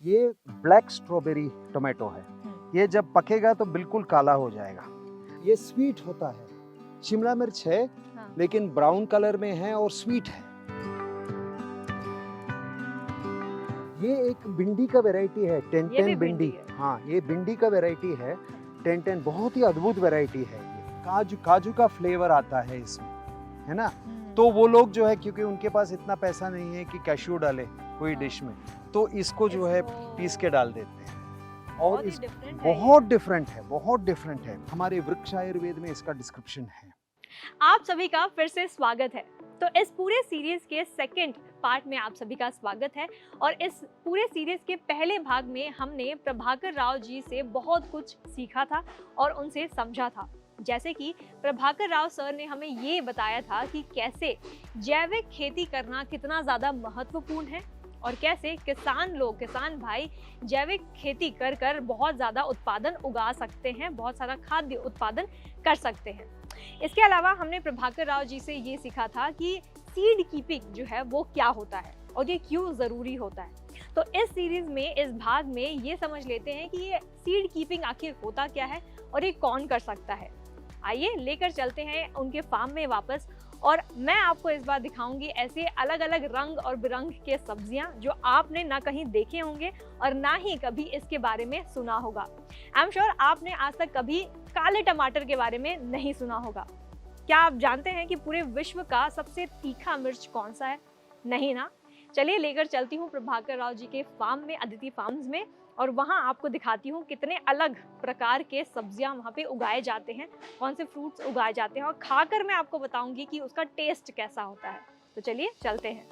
ये black strawberry tomato है। ये जब पकेगा तो बिल्कुल काला हो जाएगा। ये स्वीट होता है। शिमला मिर्च है, हाँ। लेकिन ब्राउन कलर में है और स्वीट है। ये एक भिंडी का वैरायटी है, ये भी टेंटेन भिंडी भिंडी। है। हाँ, ये भिंडी का वैरायटी है, टेंटेन। बहुत ही अद्भुत वैरायटी है ये। काजू का फ्लेवर आता है इसमें, है ना। तो वो लोग जो है, क्योंकि उनके पास इतना पैसा नहीं है कि कैश्यू डाले कोई डिश में, तो इसको जो है पीस के डाल देते हैं। और इस बहुत डिफरेंट है, बहुत डिफरेंट है। हमारे वृक्ष आयुर्वेद में इसका डिस्क्रिप्शन है। आप सभी का फिर से स्वागत है। तो इस पूरे सीरीज के सेकंड पार्ट में आप सभी का स्वागत है। और इस पूरे सीरीज के पहले भाग में हमने प्रभाकर राव जी से बहुत कुछ सीखा था और उनसे समझा था। जैसे कि प्रभाकर राव सर ने हमें ये बताया था कि कैसे जैविक खेती करना कितना ज़्यादा महत्वपूर्ण है और कैसे किसान भाई जैविक खेती कर कर बहुत ज़्यादा उत्पादन उगा सकते हैं, बहुत सारा खाद्य उत्पादन कर सकते हैं। इसके अलावा हमने प्रभाकर राव जी से ये सीखा था कि सीड कीपिंग जो है वो क्या होता है और ये क्यों ज़रूरी होता है। तो इस सीरीज़ में, इस भाग में ये समझ लेते हैं कि ये सीड कीपिंग आखिर होता क्या है और ये कौन कर सकता है। आइए लेकर चलते हैं उनके फार्म में वापस, और मैं आपको इस बार दिखाऊंगी ऐसे अलग अलग रंग और बिरंग के सब्जियां जो आपने ना कहीं देखे होंगे और ना ही कभी इसके बारे में सुना होगा। आई एम श्योर आपने आज तक कभी काले टमाटर के बारे में नहीं सुना होगा। क्या आप जानते हैं कि पूरे विश्व का सबसे तीखा मिर्च कौन सा है? नहीं ना। चलिए लेकर चलती हूँ प्रभाकर राव जी के फार्म में, अदिति फार्म्स में, और वहाँ आपको दिखाती हूँ कितने अलग प्रकार के सब्जियाँ वहाँ पे उगाए जाते हैं, कौन से फ्रूट्स उगाए जाते हैं, और खाकर मैं आपको बताऊंगी कि उसका टेस्ट कैसा होता है। तो चलिए चलते हैं।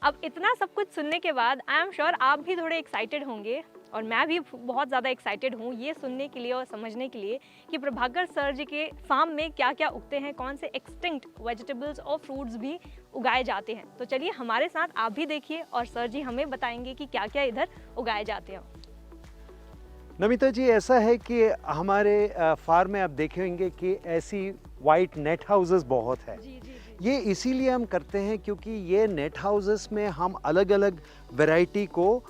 अब इतना सब कुछ सुनने के बाद आई एम श्योर आप भी थोड़े एक्साइटेड होंगे, और मैं भी बहुत ज़्यादा एक्साइटेड हूँ ये सुनने के लिए और समझने के लिए कि प्रभाकर सर जी के फार्म में क्या क्या उगते हैं, कौन से एक्सटिंक्ट वेजिटेबल्स और फ्रूट्स भी उगाए जाते हैं। तो चलिए हमारे साथ आप भी देखिए और सर जी हमें बताएंगे कि क्या क्या इधर उगाए जाते हैं। नमिता जी, ऐसा है कि हमारे फार्म में आप देखेंगे कि ऐसी वाइट नेट हाउसेस बहुत है। जी, जी, जी। ये इसीलिए हम करते हैं क्योंकि ये नेट हाउसेस में हम अलग अलग वैरायटी को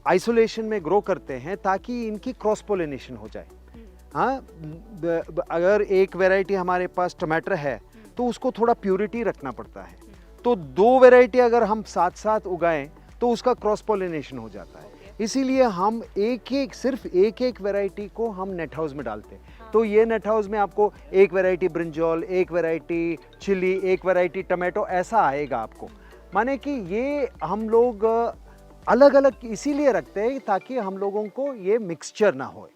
आइसोलेशन में ग्रो करते हैं ताकि इनकी क्रॉस पोलिनेशन हो जाए। हाँ, अगर एक वैरायटी हमारे पास टमाटर है तो उसको थोड़ा प्योरिटी रखना पड़ता है, तो दो वैरायटी अगर हम साथ साथ उगाएं तो उसका क्रॉस पोलिनेशन हो जाता है। इसीलिए हम सिर्फ एक वैरायटी को हम नेट हाउस में डालते हैं। तो ये नेट हाउस में आपको एक वैरायटी ब्रिंजॉल, एक वैरायटी चिली, एक वैरायटी टमाटो ऐसा आएगा आपको। माने कि ये हम लोग अलग अलग इसीलिए रखते हैं ताकि हम लोगों को ये मिक्सचर ना हो।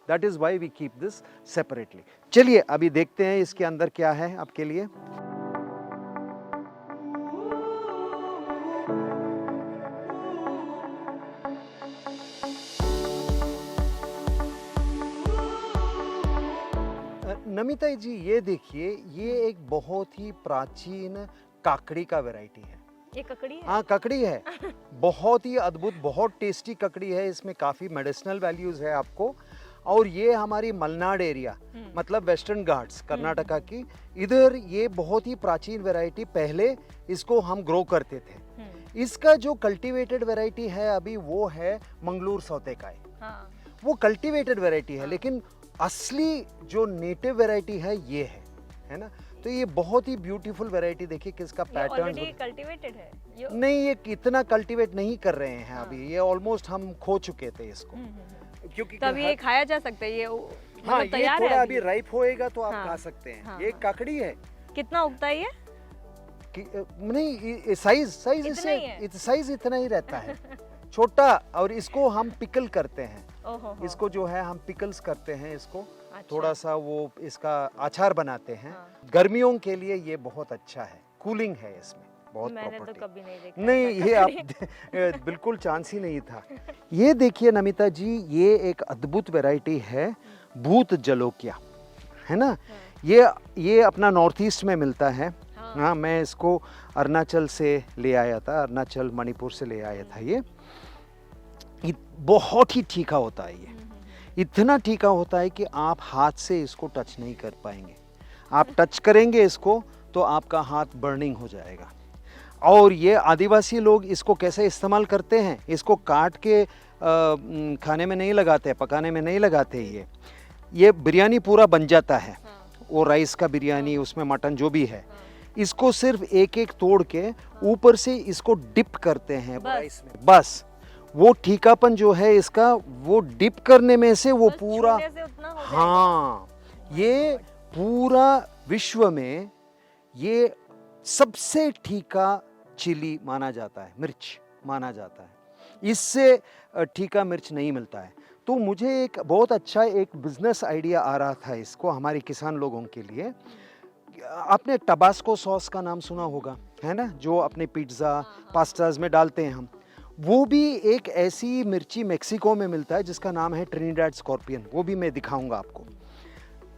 That is why we keep this separately. चलिए अभी देखते हैं इसके अंदर क्या है आपके लिए। नमिता जी, ये देखिए, ये एक बहुत ही प्राचीन काकड़ी का वैरायटी है। ये ककड़ी है? हाँ, ककड़ी है। बहुत ही अद्भुत, बहुत टेस्टी ककड़ी है। इसमें काफ़ी मेडिसिनल वैल्यूज़ है आपको। और ये हमारी मलनाड एरिया, मतलब वेस्टर्न घाट्स कर्नाटका की, इधर ये बहुत ही प्राचीन वैरायटी, पहले इसको हम ग्रो करते थे। इसका जो कल्टीवेटेड वैरायटी है अभी वो है मंगलूर सौतेकाई। हाँ। वो कल्टीवेटेड वैरायटी है, लेकिन असली जो नेटिव वैरायटी है ये है ना। तो ये बहुत ही ब्यूटीफुल वैरायटी, देखिए किसका पैटर्न। ऑलरेडी कल्टीवेटेड है ये? नहीं, ये इतना कल्टीवेट नहीं कर रहे हैं अभी। ये ऑलमोस्ट हम खो चुके थे इसको, क्योंकि तब ये खाया जा सकता है ये? हाँ, मतलब ये थोड़ा अभी राइप होएगा तो आप हाँ, खा सकते हैं। हाँ, ये काकड़ी है। कितना उगता है ये? नहीं, साइज इतना ही रहता है, छोटा। और इसको हम पिकल करते हैं। इसको जो है हम पिकल्स करते हैं इसको। अच्छा। थोड़ा सा वो इसका अचार बनाते हैं। हाँ। गर्मियों के लिए ये बहुत अच्छा है, कूलिंग है इसमें बहुत। मैंने तो कभी नहीं देखा। नहीं, ये आप बिल्कुल चांस ही नहीं था। ये देखिए नमिता जी, ये एक अद्भुत वैरायटी है, भूत जलोकिया, है ना। ये अपना नॉर्थ ईस्ट में मिलता है। हाँ, मैं इसको अरुणाचल से ले आया था, अरुणाचल मणिपुर से ले आया था। ये बहुत ही तीखा होता है। ये इतना तीखा होता है कि आप हाथ से इसको टच नहीं कर पाएंगे। आप टच करेंगे इसको तो आपका हाथ बर्निंग हो जाएगा। और ये आदिवासी लोग इसको कैसे इस्तेमाल करते हैं, इसको काट के खाने में नहीं लगाते, पकाने में नहीं लगाते। ये बिरयानी पूरा बन जाता है, वो राइस का बिरयानी, उसमें मटन जो भी है, इसको सिर्फ एक एक तोड़ के ऊपर से इसको डिप करते हैं राइस में। बस वो ठीकापन जो है इसका, वो डिप करने में से वो पूरा, हाँ, ये पूरा विश्व में ये सबसे ठीका चिली माना जाता है, मिर्च माना जाता है। इससे ठीका मिर्च नहीं मिलता है। तो मुझे एक बहुत अच्छा एक बिजनेस आइडिया आ रहा था इसको हमारे किसान लोगों के लिए। आपने टबास्को सॉस का नाम सुना होगा, है ना, जो अपने पिज्ज़ा पास्ताज में डालते हैं हम। वो भी एक ऐसी मिर्ची मेक्सिको में मिलता है जिसका नाम है ट्रिनिडाड स्कॉर्पियन, वो भी मैं दिखाऊंगा आपको।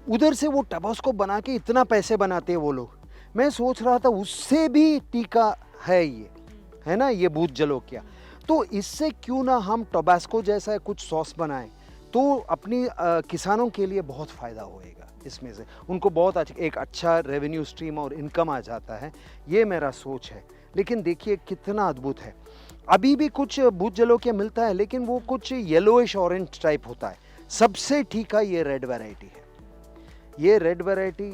उधर से वो टबास्को बना के इतना पैसे बनाते हैं वो लोग। मैं सोच रहा था उससे भी टीका है ये, है ना, ये भूत जलोकिया। तो इससे क्यों ना हम टबास्को जैसा कुछ सॉस बनाएं, तो अपनी किसानों के लिए बहुत फ़ायदा होएगा इसमें से। उनको बहुत एक अच्छा रेवेन्यू स्ट्रीम और इनकम आ जाता है। ये मेरा सोच है। लेकिन देखिए कितना अद्भुत है। अभी भी कुछ भूत जलोकिया मिलता है, लेकिन वो कुछ येलोइश ऑरेंज टाइप होता है। सबसे ठीका ये रेड वैरायटी है। ये रेड वैरायटी,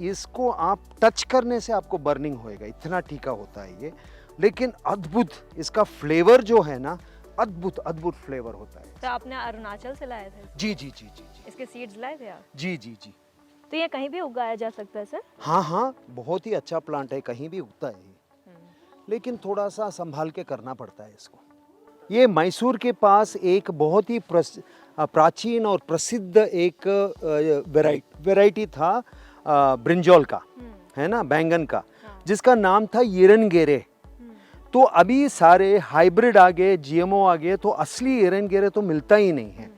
इसको आप टच करने से आपको बर्निंग होएगा, इतना ठीका होता है ये। लेकिन अद्भुत इसका फ्लेवर जो है ना, अद्भुत अद्भुत फ्लेवर होता है। तो आपने अरुणाचल से लाए थे? जी जी जी जी जी। इसके सीड्स लाए थे आप? जी जी जी। तो ये कहीं भी उगाया जा सकता है सर? हाँ हाँ, बहुत ही अच्छा प्लांट है, कहीं भी उगता है। लेकिन थोड़ा सा संभाल के करना पड़ता है इसको। ये मैसूर के पास एक बहुत ही प्राचीन और प्रसिद्ध एक वैरायटी था ब्रिंजॉल का, है ना, बैंगन का, जिसका नाम था येरनगेरे। तो अभी सारे हाइब्रिड आ गए, जीएमओ आ गए, तो असली येरनगेरे तो मिलता ही नहीं है।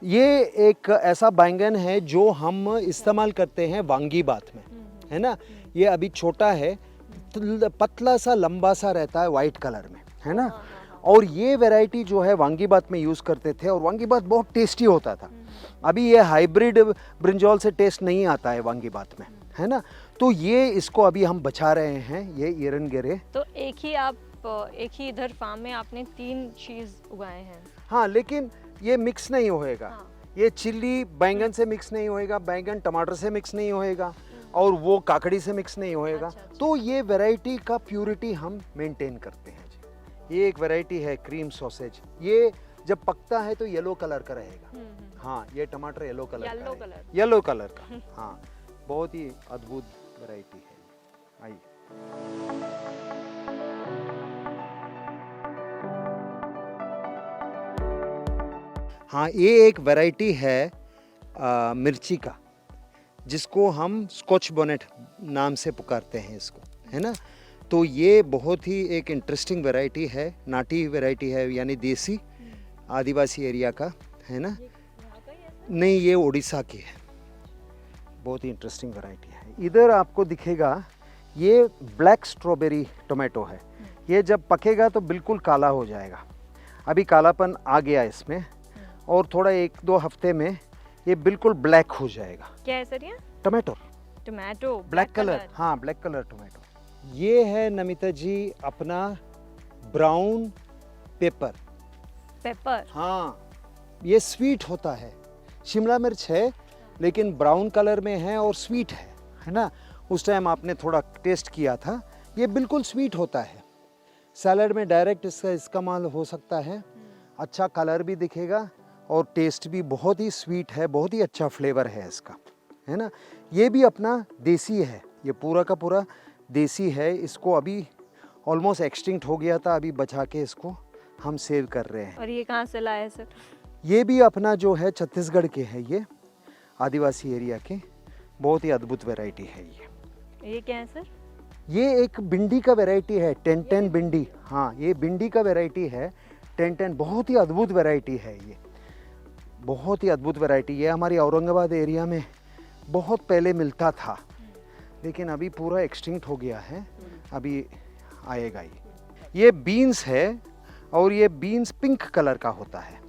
ये एक ऐसा बैंगन है जो हम इस्तेमाल करते हैं वांगी बात में, है ना। ये अभी छोटा है, पतला सा लंबा सा रहता है, वाइट कलर में, है ना। और ये वैरायटी जो है वांगी बात में यूज़ करते थे, और वांगी बात बहुत टेस्टी होता था। अभी ये हाइब्रिड ब्रिंजॉल से टेस्ट नहीं आता है वांगी बात में, है ना। तो ये इसको अभी हम बचा रहे हैं, ये येरनगेरे। तो एक ही इधर फार्म में आपने 3 चीज़ उगाए हैं? हाँ, लेकिन ये मिक्स नहीं होएगा। ये चिल्ली बैंगन से मिक्स नहीं होएगा, बैंगन टमाटर से मिक्स नहीं होएगा, और वो काकड़ी से मिक्स नहीं होएगा। तो ये वैरायटी का प्योरिटी हम मेंटेन करते हैं जी। ये एक वैरायटी है क्रीम सॉसेज। ये जब पकता है तो येलो कलर का रहेगा। हाँ, ये टमाटर येलो कलर का। हाँ, बहुत ही अद्भुत वैरायटी है। आइए। हाँ, ये एक वैरायटी है मिर्ची का, जिसको हम स्कॉच बोनेट नाम से पुकारते हैं इसको, है ना। तो ये बहुत ही एक इंटरेस्टिंग वैरायटी है, नाटी वैरायटी है, यानी देसी आदिवासी एरिया का, है ना। नहीं, ये उड़ीसा की है। बहुत ही इंटरेस्टिंग वैरायटी है। इधर आपको दिखेगा ये ब्लैक स्ट्रॉबेरी टोमेटो है। ये जब पकेगा तो बिल्कुल काला हो जाएगा। अभी कालापन आ गया इसमें, और थोड़ा 1-2 हफ्ते में ये बिल्कुल ब्लैक हो जाएगा। क्या है सर ये? Tomato black colour. हाँ, ब्लैक कलर टोमेटो। ये है नमिता जी अपना ब्राउन पेपर। हाँ, ये स्वीट होता है, शिमला मिर्च है, लेकिन ब्राउन कलर में है और स्वीट है ना। उस टाइम आपने थोड़ा टेस्ट किया था, ये बिल्कुल स्वीट होता है। सैलड में डायरेक्ट इसका इस्तेमाल हो सकता है। अच्छा कलर भी दिखेगा और टेस्ट भी बहुत ही स्वीट है, बहुत ही अच्छा फ्लेवर है इसका, है ना। ये भी अपना देसी है, ये पूरा का पूरा देसी है। इसको अभी ऑलमोस्ट एक्सटिंक्ट हो गया था, अभी बचा के इसको हम सेव कर रहे हैं। और ये कहाँ से लाए हैं सर? ये भी अपना जो है छत्तीसगढ़ के है, ये आदिवासी एरिया के, बहुत ही अद्भुत वैरायटी है ये क्या है सर? ये एक भिंडी का वैरायटी है, 1010 भिंडी। हाँ, ये भिंडी का वैरायटी है 1010, बहुत ही अद्भुत वैरायटी है ये, बहुत ही अद्भुत वैरायटी। ये हमारी औरंगाबाद एरिया में बहुत पहले मिलता था, लेकिन अभी पूरा एक्सटिंक्ट हो गया है, अभी आएगा ये बीन्स है, और ये बीन्स पिंक कलर का होता है,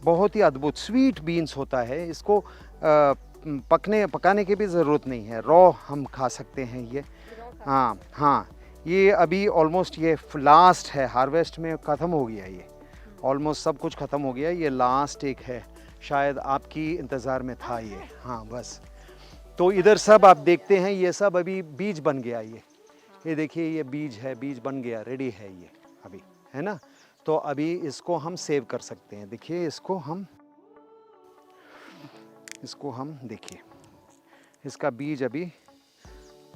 बहुत ही अद्भुत स्वीट बीन्स होता है। इसको पकाने की भी ज़रूरत नहीं है, रॉ हम खा सकते हैं ये। हाँ, ये अभी ऑलमोस्ट ये लास्ट है, हार्वेस्ट में ख़त्म हो गया ये, ऑलमोस्ट सब कुछ ख़त्म हो गया, ये लास्ट एक है, शायद आपकी इंतज़ार में था ये। हाँ बस, तो इधर सब आप देखते हैं ये सब अभी बीज बन गया, ये देखिए ये बीज है, बीज बन गया, रेडी है ये अभी, है ना। तो अभी इसको हम सेव कर सकते हैं। देखिए इसको हम देखिए, इसका बीज अभी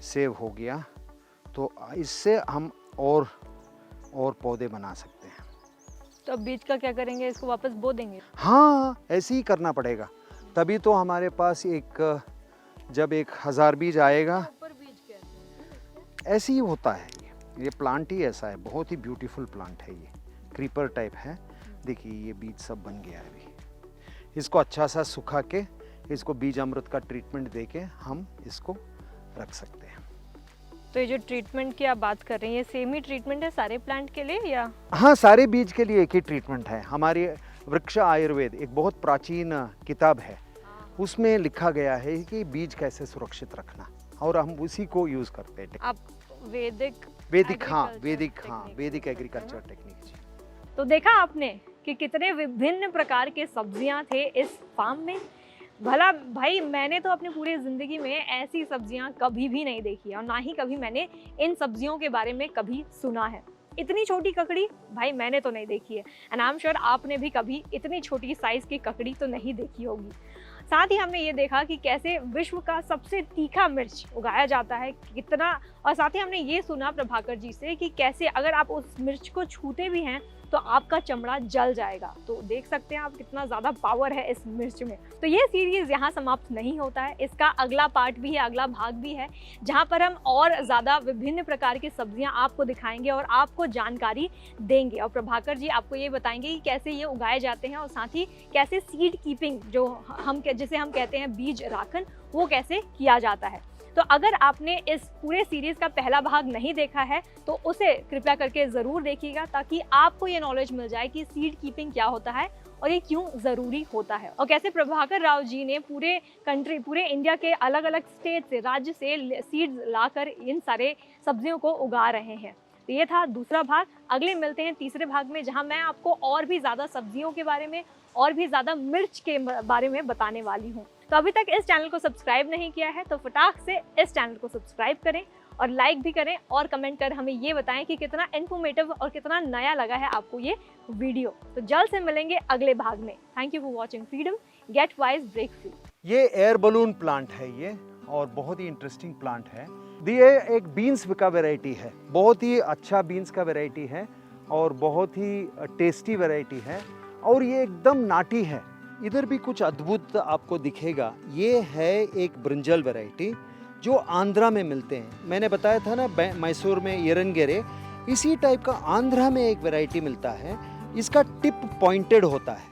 सेव हो गया, तो इससे हम और पौधे बना सकते हैं। तो अब बीज का क्या करेंगे, इसको वापस बो देंगे? हाँ, ऐसे ही करना पड़ेगा, तभी तो हमारे पास जब 1000 बीज आएगा, ऐसे ही होता है। ये प्लांट ही ऐसा है, बहुत ही ब्यूटीफुल प्लांट है, ये क्रीपर टाइप है। देखिए ये बीज सब बन गया है अभी। इसको अच्छा सा सुखा के, इसको बीज अमृत का ट्रीटमेंट दे के हम इसको रख सकते हैं। तो ये जो ट्रीटमेंट की आप बात कर रहे हैं, ये सेम ही ट्रीटमेंट है सारे प्लांट के लिए या? हाँ, सारे बीज के लिए एक ही ट्रीटमेंट है। हमारी वृक्ष आयुर्वेद एक बहुत प्राचीन किताब है, उसमें लिखा गया है कि बीज कैसे सुरक्षित रखना, और हम उसी को यूज करते हैं। आप वेदिक एग्रीकल्चर टेक्निक जी। तो देखा आपने कि कितने विभिन्न प्रकार के सब्जियां थे इस फार्म में। भला भाई, मैंने तो अपनी पूरी ज़िंदगी में ऐसी सब्जियां कभी भी नहीं देखी और ना ही कभी मैंने इन सब्जियों के बारे में कभी सुना है। इतनी छोटी ककड़ी भाई मैंने तो नहीं देखी है, एंड आई एम श्योर आपने भी कभी इतनी छोटी साइज़ की ककड़ी तो नहीं देखी होगी। साथ ही हमने ये देखा कि कैसे विश्व का सबसे तीखा मिर्च उगाया जाता है, कितना, और साथ ही हमने ये सुना प्रभाकर जी से कि कैसे अगर आप उस मिर्च को छूते भी हैं तो आपका चमड़ा जल जाएगा। तो देख सकते हैं आप कितना ज़्यादा पावर है इस मिर्च में। तो ये सीरीज़ यहाँ समाप्त नहीं होता है, इसका अगला पार्ट भी है, अगला भाग भी है, जहाँ पर हम और ज़्यादा विभिन्न प्रकार की सब्जियाँ आपको दिखाएंगे और आपको जानकारी देंगे। और प्रभाकर जी आपको ये बताएंगे कि कैसे ये उगाए जाते हैं और साथ ही कैसे सीड कीपिंग, जिसे हम कहते हैं बीज राखन, वो कैसे किया जाता है। तो अगर आपने इस पूरे सीरीज़ का पहला भाग नहीं देखा है तो उसे कृपया करके ज़रूर देखिएगा, ताकि आपको ये नॉलेज मिल जाए कि सीड कीपिंग क्या होता है और ये क्यों ज़रूरी होता है, और कैसे प्रभाकर राव जी ने पूरे इंडिया के अलग अलग स्टेट से, राज्य से सीड्स लाकर इन सारे सब्जियों को उगा रहे हैं। तो ये था दूसरा भाग। अगले मिलते हैं तीसरे भाग में, जहां मैं आपको और भी ज़्यादा सब्जियों के बारे में और भी ज़्यादा मिर्च के बारे में बताने वाली हूँ। तो अभी तक इस चैनल को सब्सक्राइब नहीं किया है तो फटाक से इस चैनल को सब्सक्राइब करें और लाइक भी करें, और कमेंट कर हमें ये बताएं कि कितना इन्फॉर्मेटिव और कितना नया लगा है आपको ये वीडियो। तो जल्द से मिलेंगे अगले भाग में। Thank you for watching freedom, get wise break free. ये एयर बलून प्लांट है ये, और बहुत ही इंटरेस्टिंग प्लांट है। ये एक बीन्स का वैरायटी है, बहुत ही अच्छा बीन्स का वैरायटी है और बहुत ही टेस्टी वैरायटी है, और ये एकदम नाटी है। इधर भी कुछ अद्भुत आपको दिखेगा। ये है एक ब्रिंजल वैरायटी जो आंध्रा में मिलते हैं। मैंने बताया था ना मैसूर में येरनगेरे, इसी टाइप का आंध्रा में एक वैरायटी मिलता है। इसका टिप पॉइंटेड होता है,